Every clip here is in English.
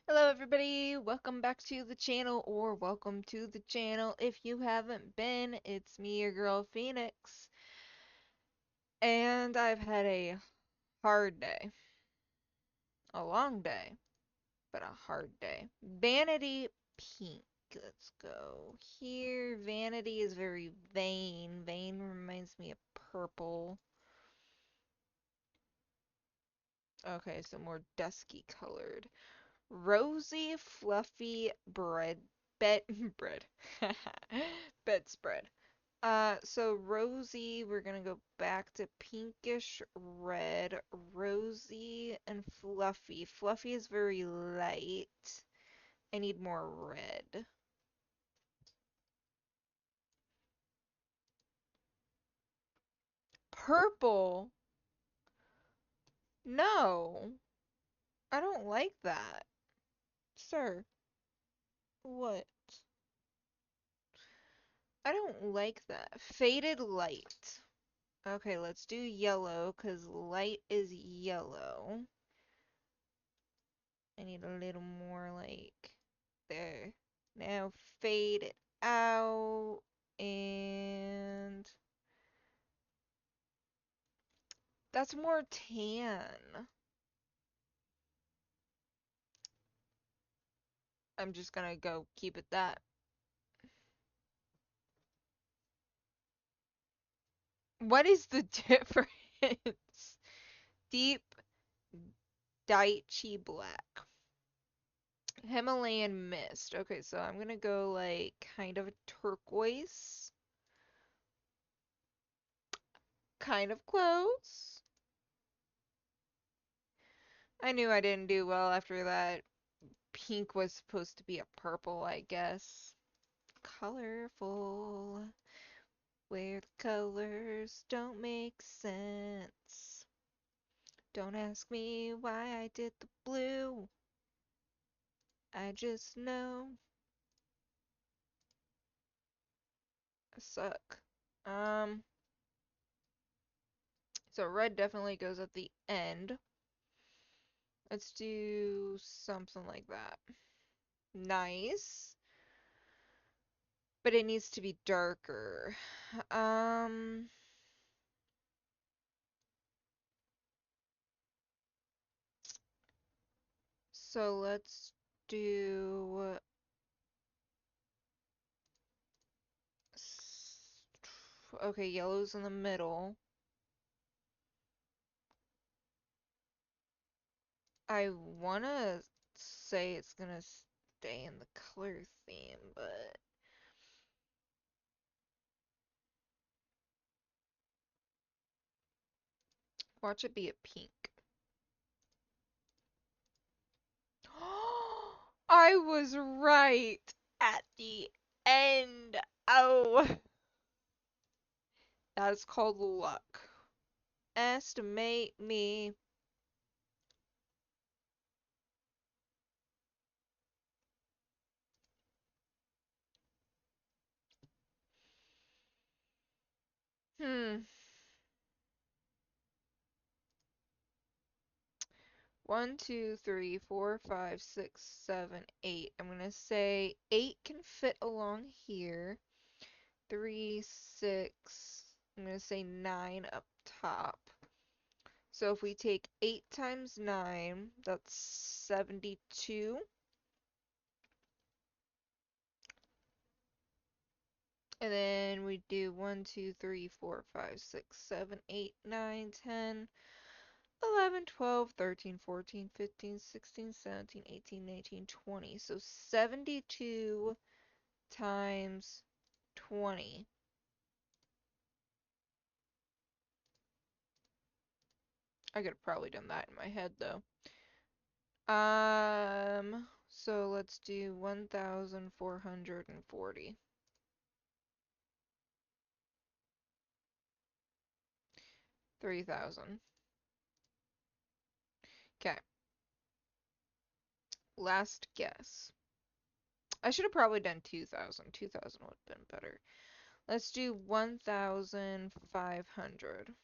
Hello everybody, welcome back to the channel, or welcome to the channel if you haven't been. It's me, your girl Phoenix, and I've had a hard day. A long day, but a hard day. Vanity Pink. Let's go here. Vanity is very vain. Vain reminds me of purple. Okay, so more dusky colored. Rosy, fluffy bed bread. Bedspread. So rosy, we're gonna go back to pinkish red, rosy and fluffy. Fluffy is very light. I need more red. Purple? No, I don't like that. Sir, what? I don't like that. Faded light. Okay, let's do yellow, because light is yellow. I need a little more like there. Now fade it out and that's more tan. I'm just gonna go keep it that. What is the difference? Deep Daiichi Black. Himalayan Mist. Okay, so I'm gonna go like kind of a turquoise. Kind of close. I knew I didn't do well after that. Pink was supposed to be a purple, I guess. Colorful, where the colors don't make sense. Don't ask me why I did the blue. I just know I suck. Um, so red definitely goes at the end. Let's do something like that. Nice. But it needs to be darker. Um, so let's do okay, yellow's in the middle. I wanna say it's gonna stay in the color theme, but watch it be a pink. I was right at the end. Oh, that's called luck. Estimate me. Hmm. 1, 2, 3, 4, 5, 6, 7, 8. I'm gonna say 8 can fit along here. 3, 6. I'm gonna say 9 up top. So if we take 8 times 9, that's 72. And then we do 1, 2, 3, 4, 5, 6, 7, 8, 9, 10, 11, 12, 13, 14, 15, 16, 17, 18, 19, 20. So 72 times 20. I could have probably done that in my head though. So let's do 1,440. 3,000. Okay. Last guess. I should have probably done 2,000. 2,000 would have been better. Let's do 1,500.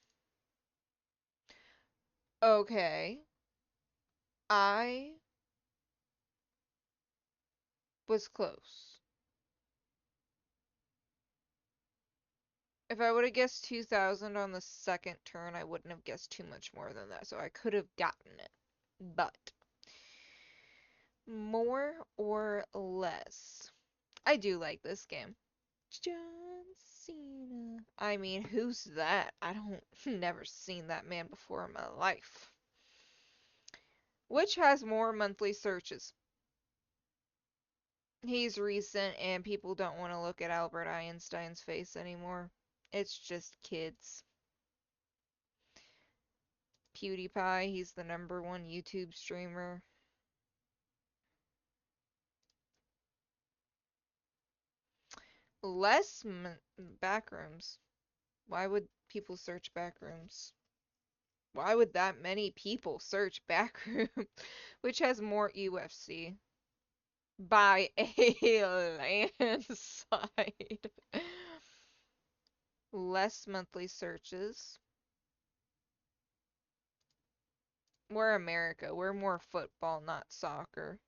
Okay. I was close. If I would have guessed 2000 on the second turn, I wouldn't have guessed too much more than that, so I could have gotten it. But more or less. I do like this game. John Cena. I mean, who's that? I don't never seen that man before in my life. Which has more monthly searches? He's recent and people don't want to look at Albert Einstein's face anymore. It's just kids. PewDiePie, he's the #1 YouTube streamer. Less backrooms. Why would people search backrooms? Why would that many people search backroom? Which has more UFC? By a landslide. Less monthly searches. We're America. We're more football, not soccer.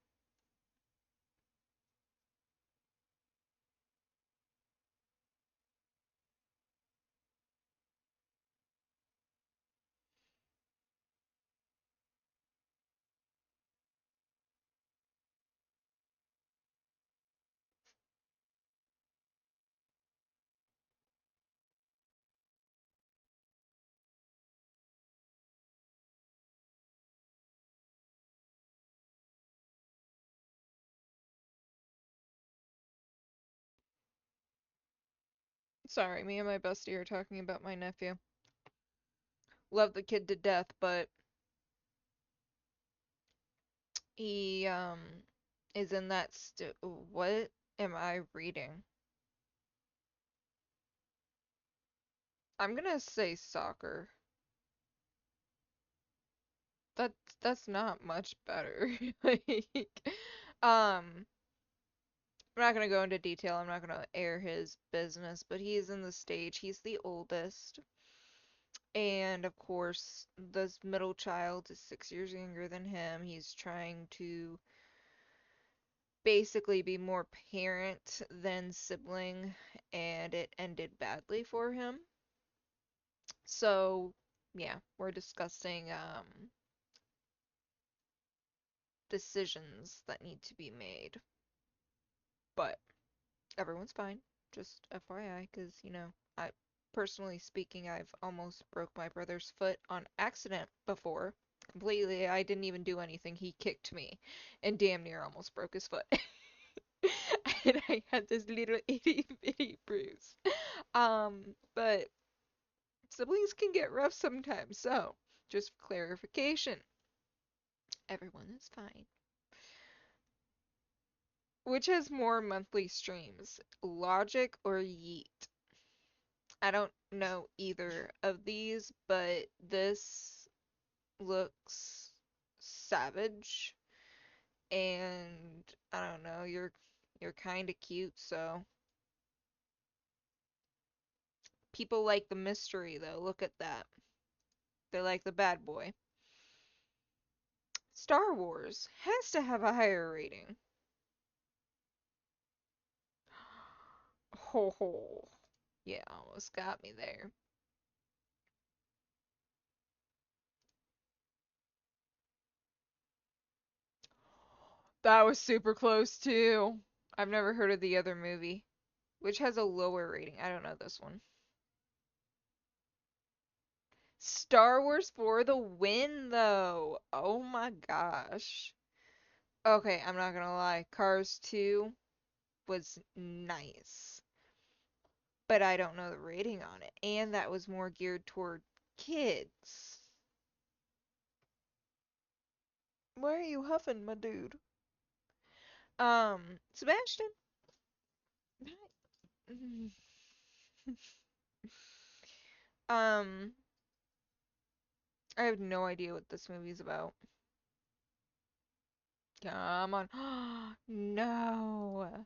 Sorry, me and my bestie are talking about my nephew. Love the kid to death, but he is in that what am I reading? I'm gonna say soccer. That's not much better. Like, um, I'm not gonna go into detail. I'm not gonna air his business, but he's in the stage. He's the oldest. And of course, the middle child is 6 years younger than him. He's trying to basically be more parent than sibling, and it ended badly for him. So, yeah, we're discussing decisions that need to be made. But everyone's fine. Just FYI, because, I personally speaking, I've almost broke my brother's foot on accident before. Completely, I didn't even do anything. He kicked me and damn near almost broke his foot. And I had this little itty bitty bruise. But siblings can get rough sometimes, so just for clarification, everyone is fine. Which has more monthly streams, Logic or Yeet? I don't know either of these, but this looks savage, and I don't know, you're kind of cute, so people like the mystery though. Look at that. They like the bad boy. Star Wars has to have a higher rating. Ho ho. Yeah, almost got me there. That was super close too. I've never heard of the other movie, which has a lower rating. I don't know this one. Star Wars for the win, though. Oh my gosh. Okay, I'm not gonna lie. Cars 2 was nice, but I don't know the rating on it. And that was more geared toward kids. Why are you huffing, my dude? Sebastian? Um, I have no idea what this movie's about. Come on. No.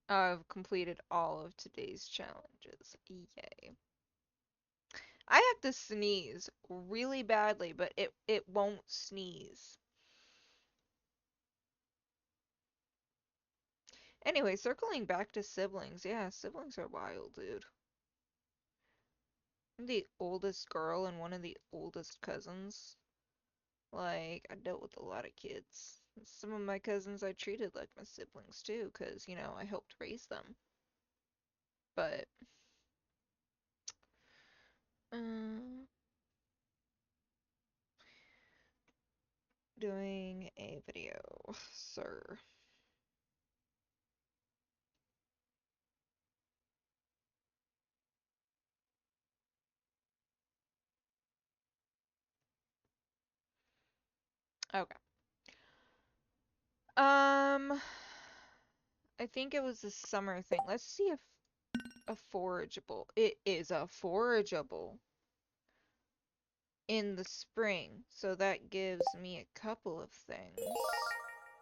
I've completed all of today's challenges. Yay. I have to sneeze really badly, but it won't sneeze. Anyway, circling back to siblings. Yeah, siblings are wild, dude. I'm the oldest girl and one of the oldest cousins. Like, I dealt with a lot of kids. Some of my cousins I treated like my siblings too, 'cause, you know, I helped raise them. But, uh, doing a video, sir. Okay. I think it was a summer thing. Let's see if a forageable. It is a forageable in the spring, so that gives me a couple of things.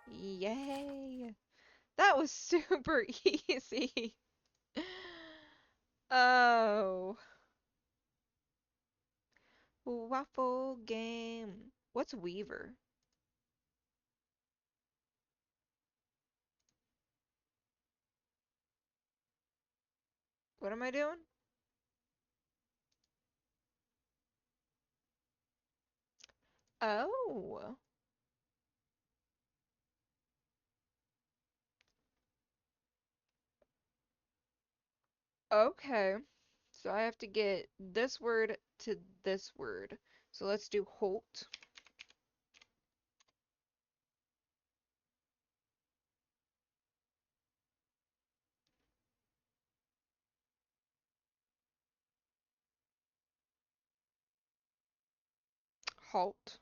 Yay! That was super easy. Oh, waffle game. What's Weaver? What am I doing? Oh, okay. So I have to get this word to this word. So let's do Holt. Halt.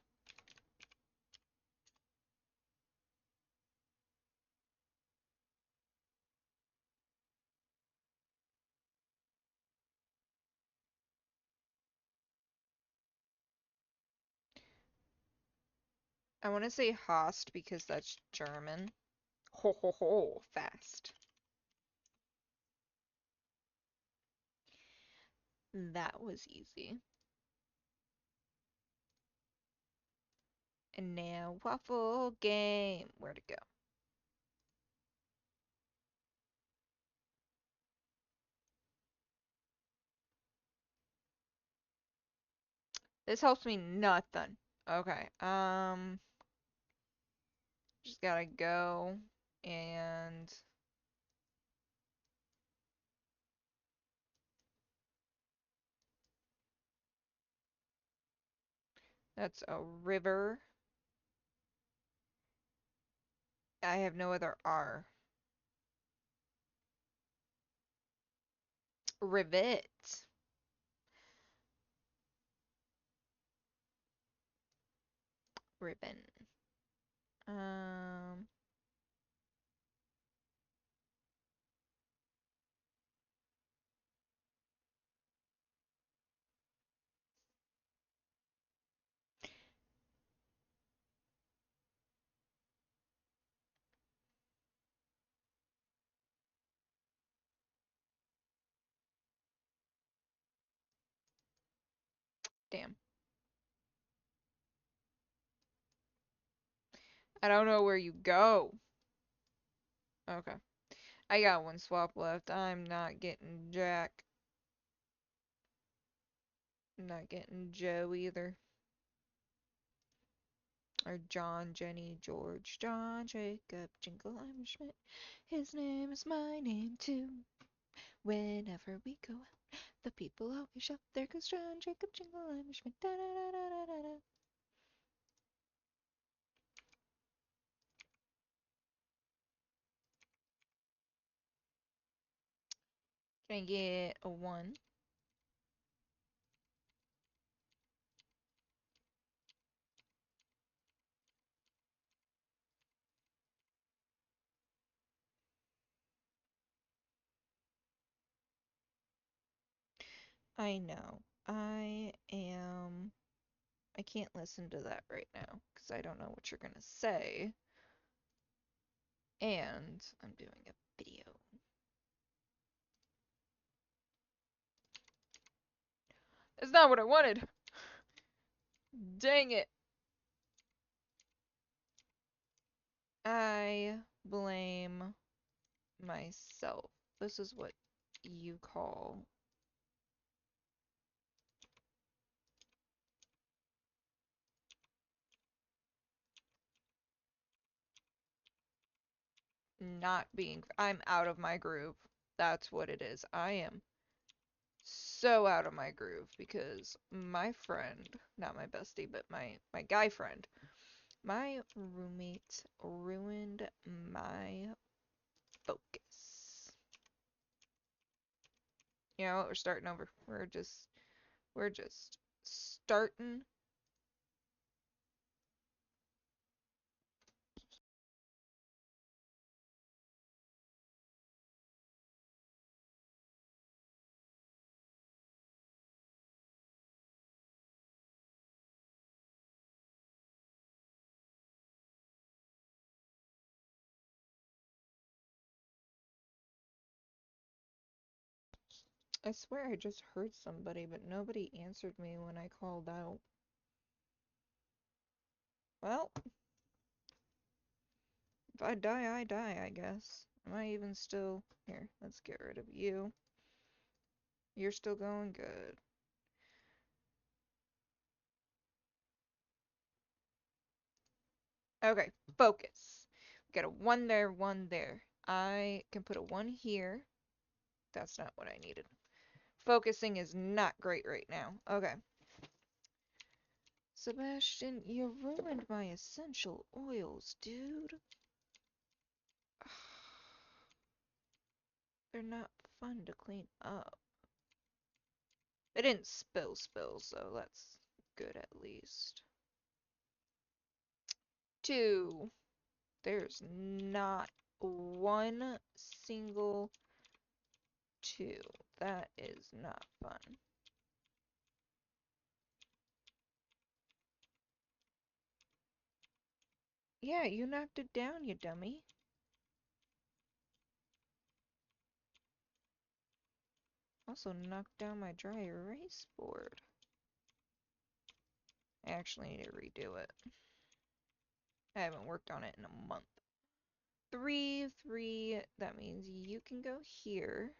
I want to say Hast because that's German. Ho ho ho, fast. That was easy. And now waffle game. Where to go? This helps me nothing. Okay. Just gotta go and that's a river. I have no other R. Rivet. Ribbon. Um, damn. I don't know where you go. Okay. I got one swap left. I'm not getting Jack. I'm not getting Joe either. Or John, Jenny, George, John, Jacob, Jingleheimer Schmidt. His name is my name too. Whenever we go out, the people always shout, there goes John, Jacob, Jingleheimer Schmidt. Da da da da da da da. Can I get a 1? I know. I can't listen to that right now because I don't know what you're gonna say. And I'm doing a video. That's not what I wanted. Dang it. I blame myself. This is what you call not being. I'm out of my groove. That's what it is. I am so out of my groove because my friend, not my bestie, but my guy friend, my roommate ruined my focus. You know what? We're starting over. We're just starting. I swear I just heard somebody, but nobody answered me when I called out. Well, if I die, I die, I guess. Am I even still here? Let's get rid of you. You're still going good. Okay, focus. We got a one there, one there. I can put a one here. That's not what I needed. Focusing is not great right now. Okay. Sebastian, you ruined my essential oils, dude. They're not fun to clean up. They didn't spill, so that's good at least. Two. There's not one single two. That is not fun. Yeah, you knocked it down, you dummy. Also knocked down my dry erase board. I actually need to redo it. I haven't worked on it in a month. Three, three, that means you can go here.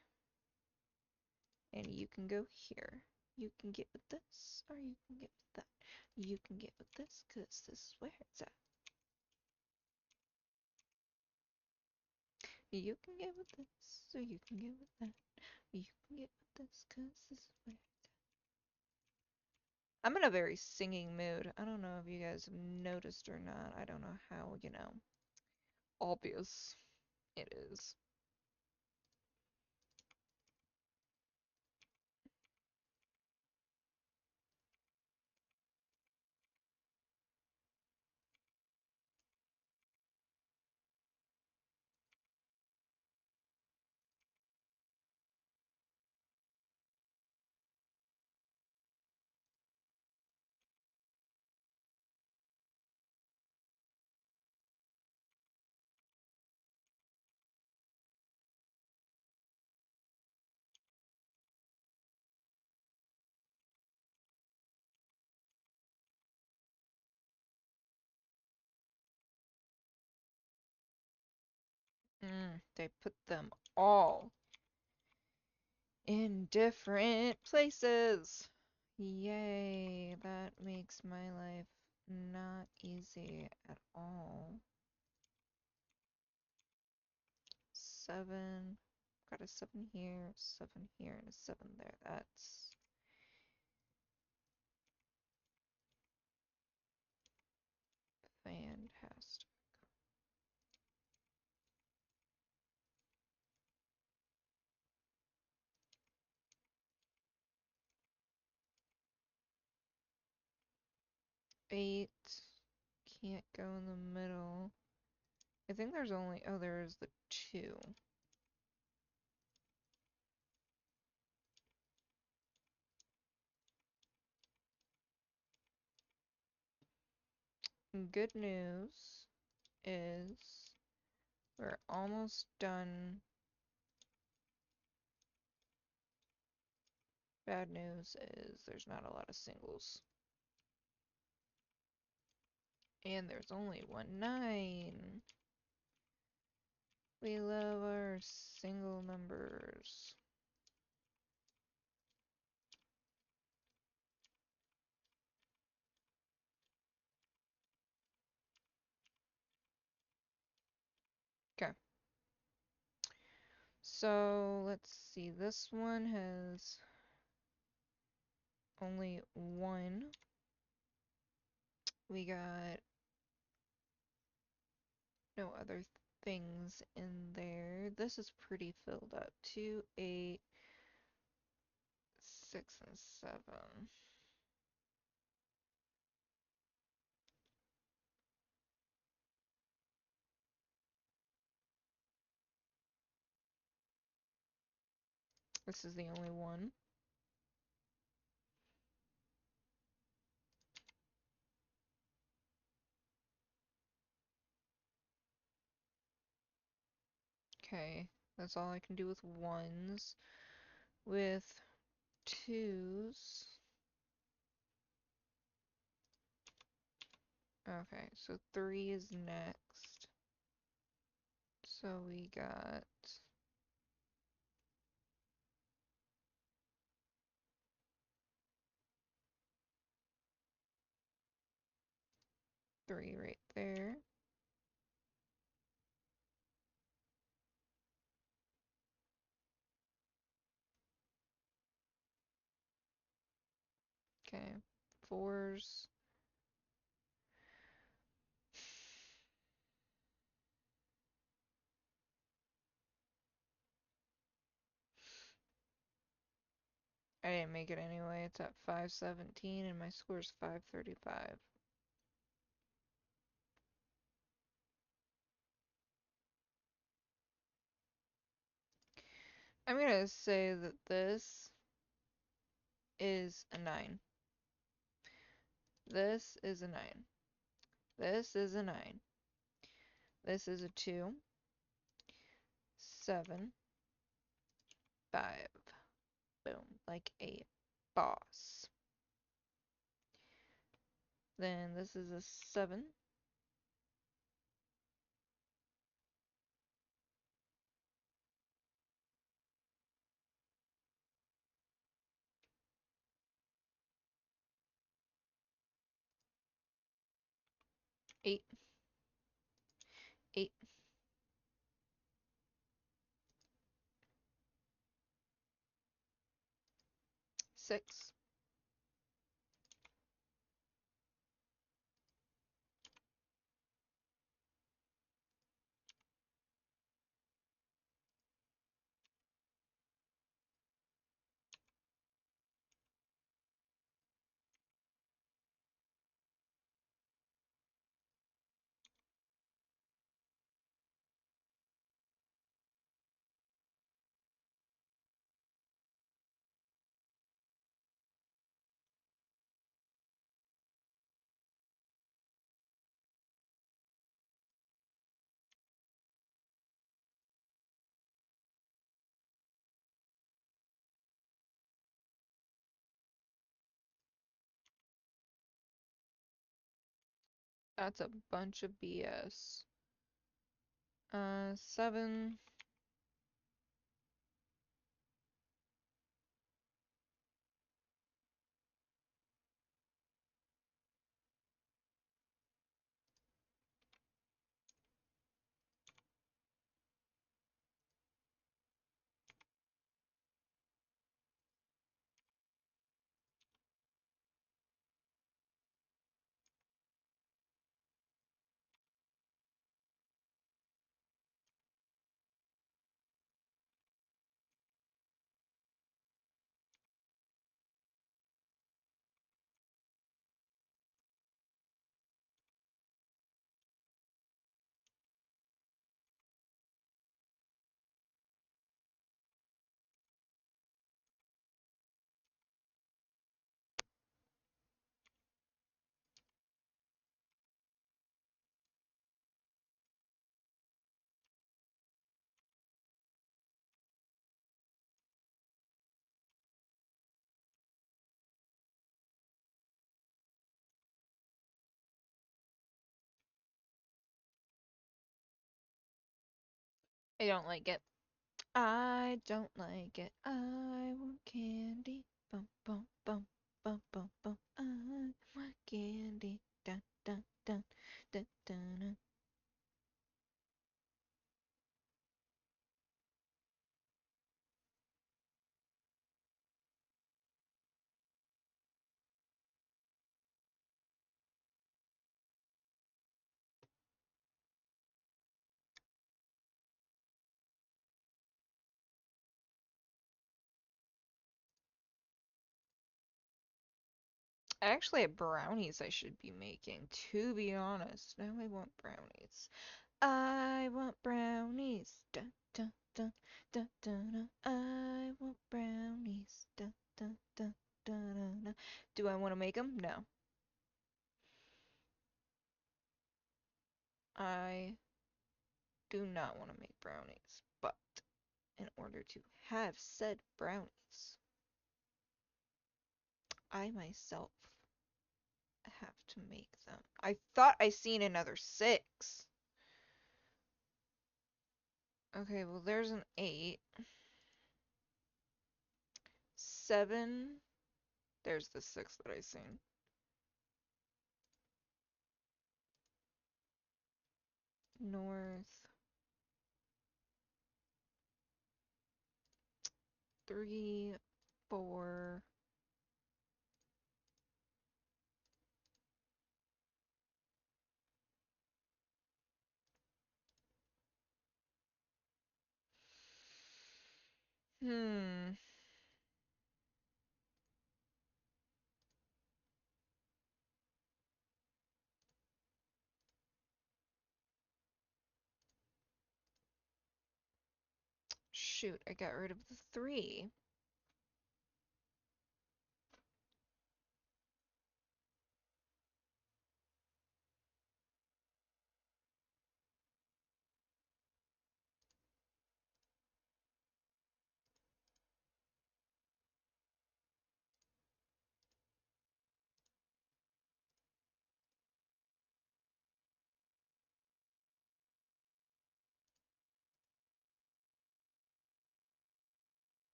And you can go here. You can get with this, or you can get with that. You can get with this, because this is where it's at. You can get with this, or you can get with that. You can get with this, because this is where it's at. I'm in a very singing mood. I don't know if you guys have noticed or not. I don't know how, obvious it is. They put them all in different places. Yay, that makes my life not easy at all. 7, got a 7 here, 7 here, and a 7 there. That's fantastic. Eight, can't go in the middle. I think there's only, oh, there's the 2. Good news is we're almost done. Bad news is there's not a lot of singles. And there's only one 9. We love our fours. Okay. So let's see, this one has only one. We got no other things in there. This is pretty filled up. 2, 8, 6, and 7. This is the only one. Okay, that's all I can do with ones. With twos. Okay, so 3 is next. So we got 3 right there. Okay, fours. I didn't make it anyway. It's at 517 and my score is 535. I'm gonna say that this is a 9. This is a 9. This is a 9. This is a 2. 7. 5. Boom. Like a boss. Then this is a 7. 8. 8. 6. That's a bunch of BS. 7. 'I don't like it. I don't like it. I want candy. Bum bum bum bum bum bum. I want candy. Dun dun dun dun dun. Dun. I actually have brownies I should be making, to be honest. Now I want brownies. I want brownies. Dun dun dun dun dun. Dun. I want brownies. Dun dun dun dun dun. Dun. Do I want to make them? No. I do not want to make brownies, but in order to have said brownies, I myself have to make them. I thought I seen another 6. Okay, well there's an 8. 7. There's the 6 that I seen. North. 3, 4. Hmm. Shoot, I got rid of the 3.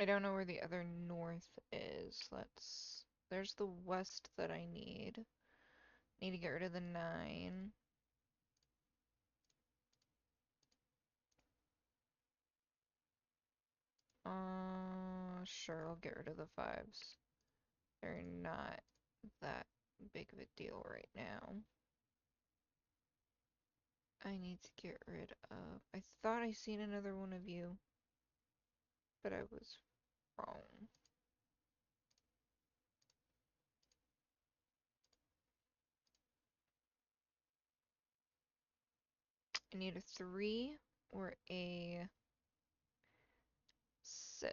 I don't know where the other north is. There's the west that I need. Need to get rid of the 9. Sure, I'll get rid of the 5s. They're not that big of a deal right now. I need to get rid of... I thought I seen another one of you, but I was wrong. I need a 3 or a 6.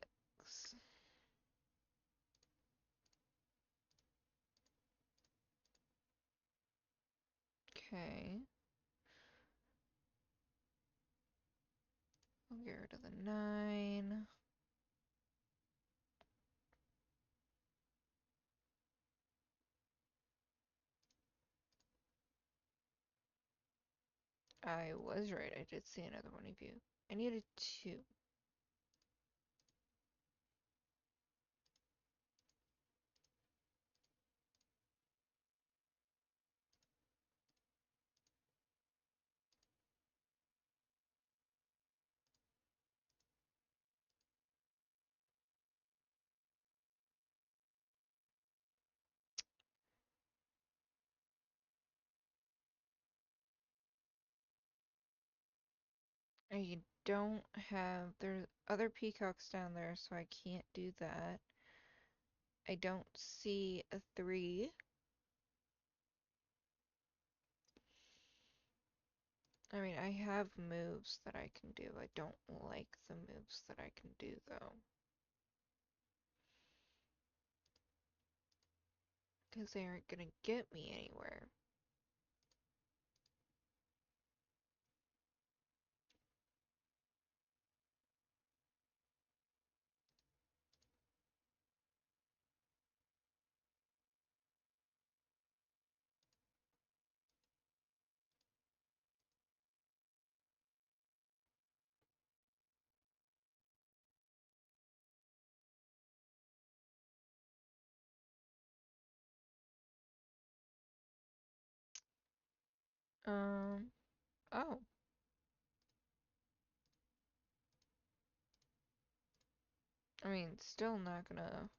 Okay. I'll get rid of the 9. I was right, I did see another one of you. I need a 2. I don't have... There's other peacocks down there, so I can't do that. I don't see a 3. I mean, I have moves that I can do. I don't like the moves that I can do, though. Because they aren't gonna get me anywhere. Oh. I mean, still not gonna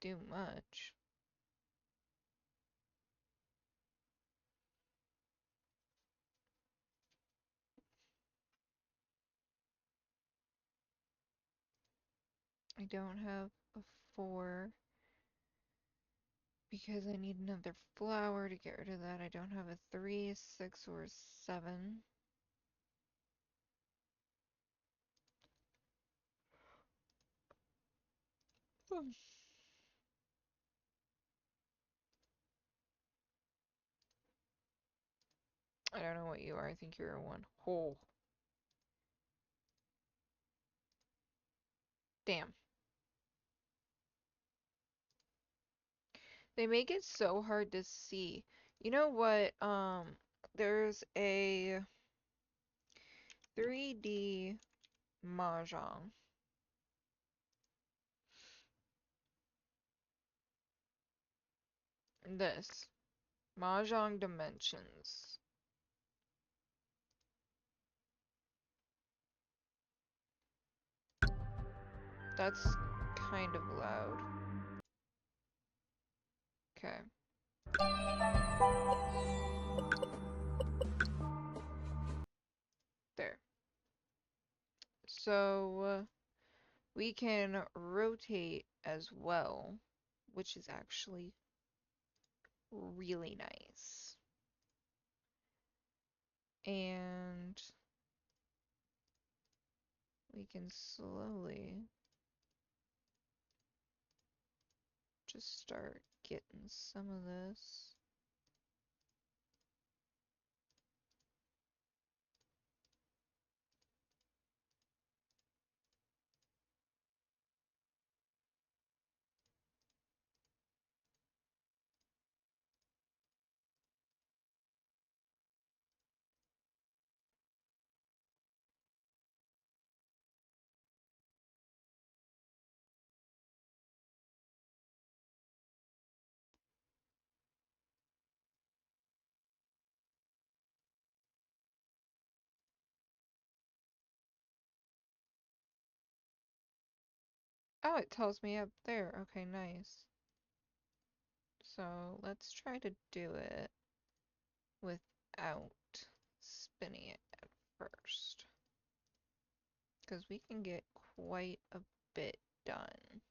do much. I don't have a 4 because I need another flower to get rid of that. I don't have a 3, 6, or 7. Hmm. I don't know what you are. I think you're a 1. Oh, damn. They make it so hard to see. You know what? There's a 3D Mahjong. This. Mahjong Dimensions. That's kind of loud. Okay. There. So, we can rotate as well, which is actually really nice. And we can slowly just start getting some of this. Oh, it tells me up there. Okay, nice. So let's try to do it without spinning it at first. Because we can get quite a bit done.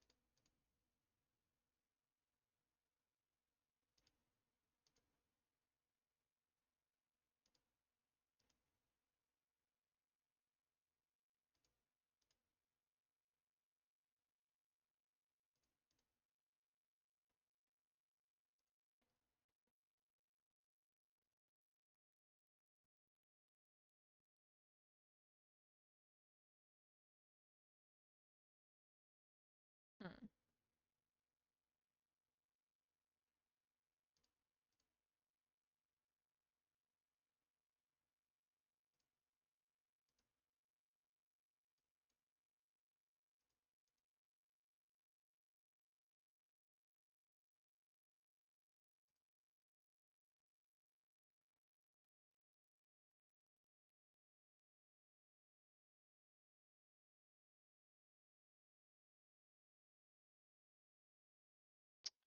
Hmm.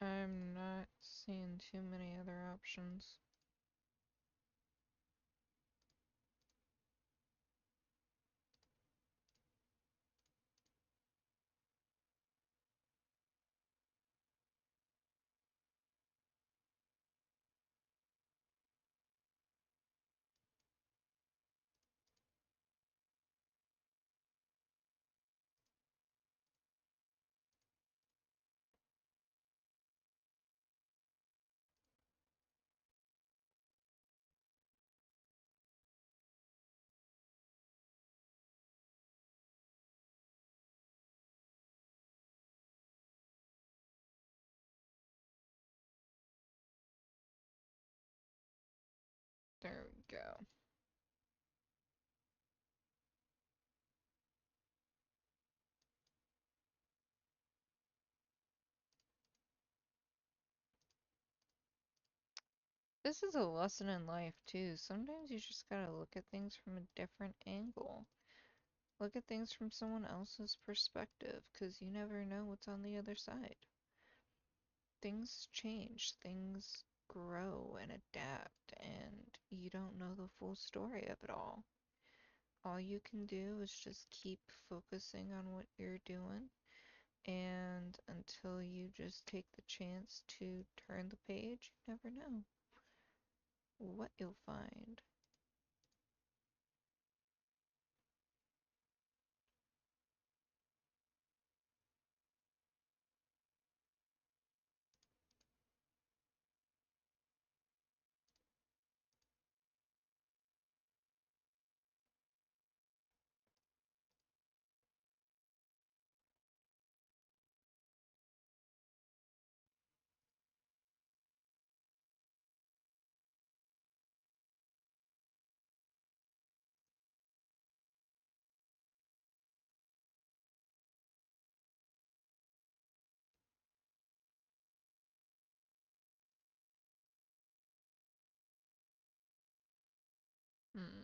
I'm not seeing too many other options. There we go. This is a lesson in life too. Sometimes you just gotta look at things from a different angle. Look at things from someone else's perspective, 'cause you never know what's on the other side. Things change, things grow and adapt, and you don't know the full story of it all. All you can do is just keep focusing on what you're doing, and until you just take the chance to turn the page, you never know what you'll find. Hmm.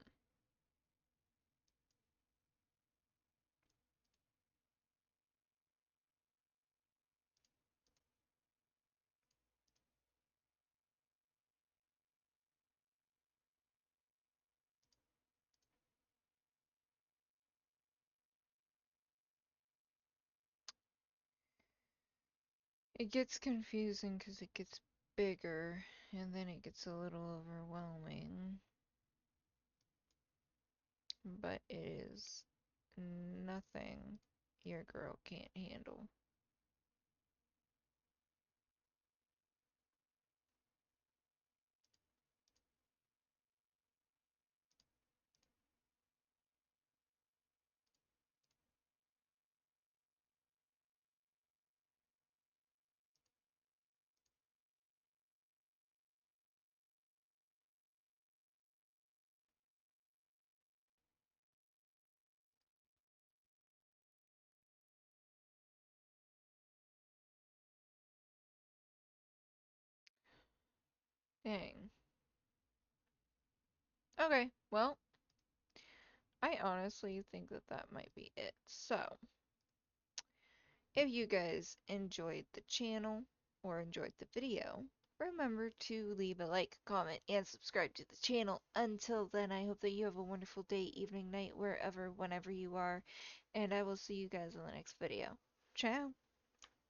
It gets confusing because it gets bigger, and then it gets a little overwhelming. But it is nothing your girl can't handle. Dang. Okay, well, I honestly think that that might be it. So, if you guys enjoyed the channel or enjoyed the video, remember to leave a like, comment, and subscribe to the channel. Until then, I hope that you have a wonderful day, evening, night, wherever, whenever you are, and I will see you guys in the next video. Ciao!